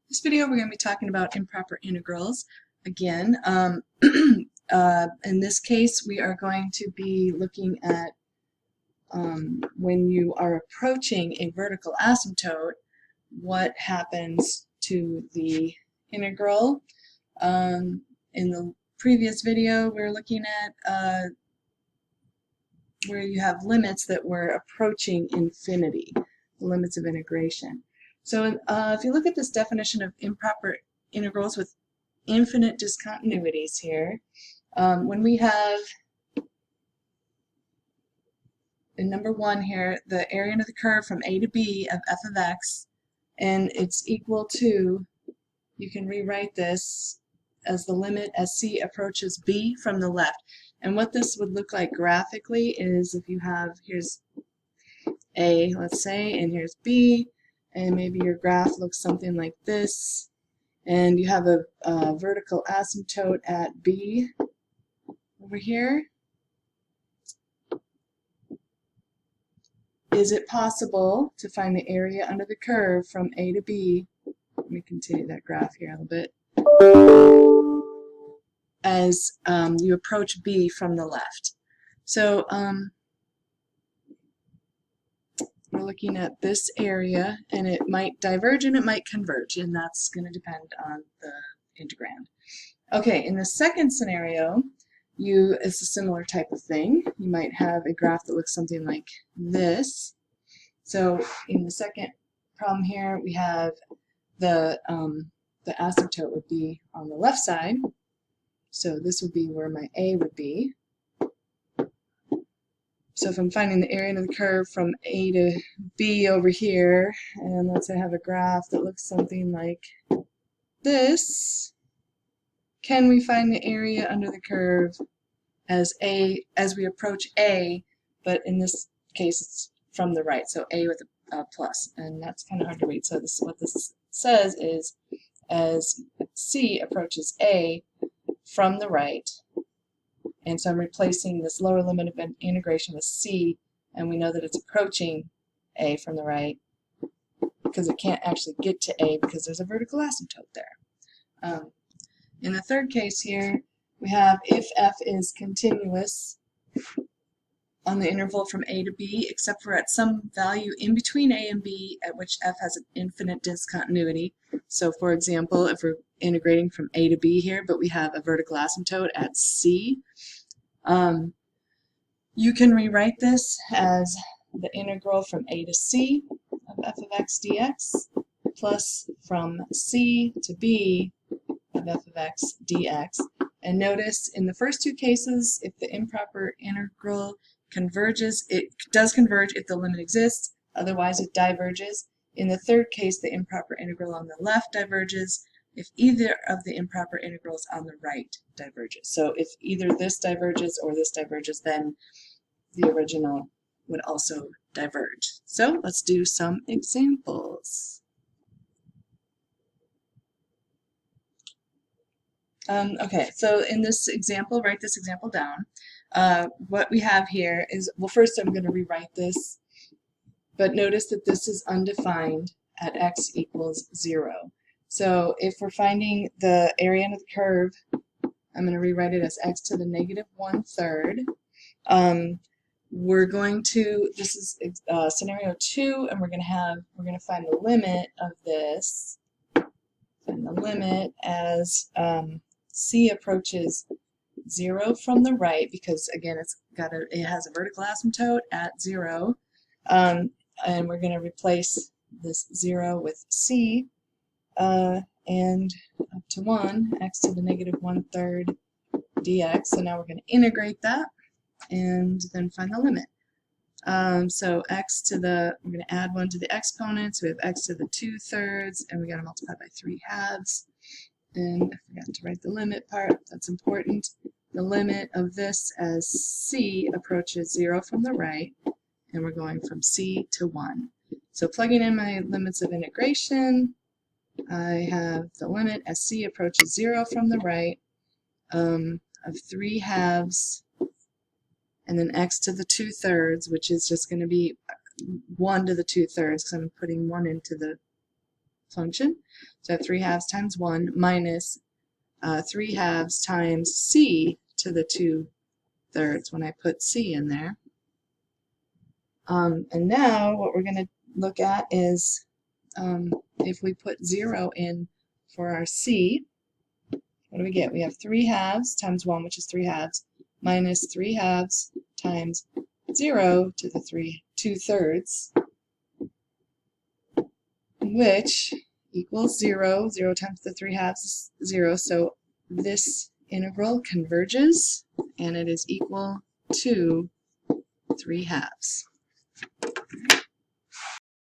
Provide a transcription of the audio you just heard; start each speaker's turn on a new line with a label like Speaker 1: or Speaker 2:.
Speaker 1: This video we're going to be talking about improper integrals again. In this case we are going to be looking at when you are approaching a vertical asymptote, what happens to the integral. In the previous video we were looking at where you have limits that were approaching infinity, the limits of integration. So if you look at this definition of improper integrals with infinite discontinuities here, when we have in number 1 here, the area under the curve from a to b of f of x, and it's equal to, you can rewrite this as the limit as c approaches b from the left. And what this would look like graphically is if you have, here's a, let's say, and here's b, and maybe your graph looks something like this, and you have a vertical asymptote at b over here. Is it possible to find the area under the curve from a to b? Let me continue that graph here a little bit. As you approach b from the left. So we're looking at this area, and it might diverge and it might converge, and that's going to depend on the integrand. Okay, in the second scenario, it's a similar type of thing. You might have a graph that looks something like this. So in the second problem here, we have the asymptote would be on the left side. So this would be where my a would be. So if I'm finding the area under the curve from a to b over here, and let's say I have a graph that looks something like this, can we find the area under the curve as we approach a, but in this case it's from the right, so a with a plus, and that's kind of hard to read. So this, what this says is, as c approaches a from the right, and so I'm replacing this lower limit of integration with c, and we know that it's approaching a from the right because it can't actually get to a because there's a vertical asymptote there. In the third case here, we have if f is continuous on the interval from a to b, except for at some value in between a and b at which f has an infinite discontinuity. So for example, if we're integrating from a to b here, but we have a vertical asymptote at c, you can rewrite this as the integral from a to c of f of x dx plus from c to b of f of x dx. And notice in the first two cases, if the improper integral converges, it does converge if the limit exists, otherwise it diverges. In the third case, the improper integral on the left diverges if either of the improper integrals on the right diverges. So if either this diverges or this diverges, then the original would also diverge. So let's do some examples. Okay, so in this example, write this example down. What we have here is, well, first I'm going to rewrite this, but notice that this is undefined at x equals 0. So if we're finding the area under the curve, I'm going to rewrite it as x to the negative 1/3. We're going to, this is scenario 2, and we're going to find the limit of this, and the limit as c approaches 0 from the right, because again it has a vertical asymptote at 0, and we're going to replace this 0 with c, and up to 1, x to the negative 1/3 dx. So now we're going to integrate that and then find the limit. So x to the, we're going to add 1 to the exponent, so we have x to the 2/3, and we got to multiply by 3/2. And I forgot to write the limit part, that's important. The limit of this as c approaches 0 from the right, and we're going from c to 1. So plugging in my limits of integration, I have the limit as c approaches 0 from the right of 3/2, and then x to the 2/3, which is just going to be 1 to the 2/3 because I'm putting 1 into the function. So I have 3 halves times 1 minus 3 halves times c to the 2/3 when I put c in there. And now what we're going to look at is if we put 0 in for our c, what do we get? We have 3 halves times 1, which is 3 halves, minus 3 halves times 0 to the 2/3, which equals 0. 0 times the 3 halves is 0. So this integral converges, and it is equal to 3 halves.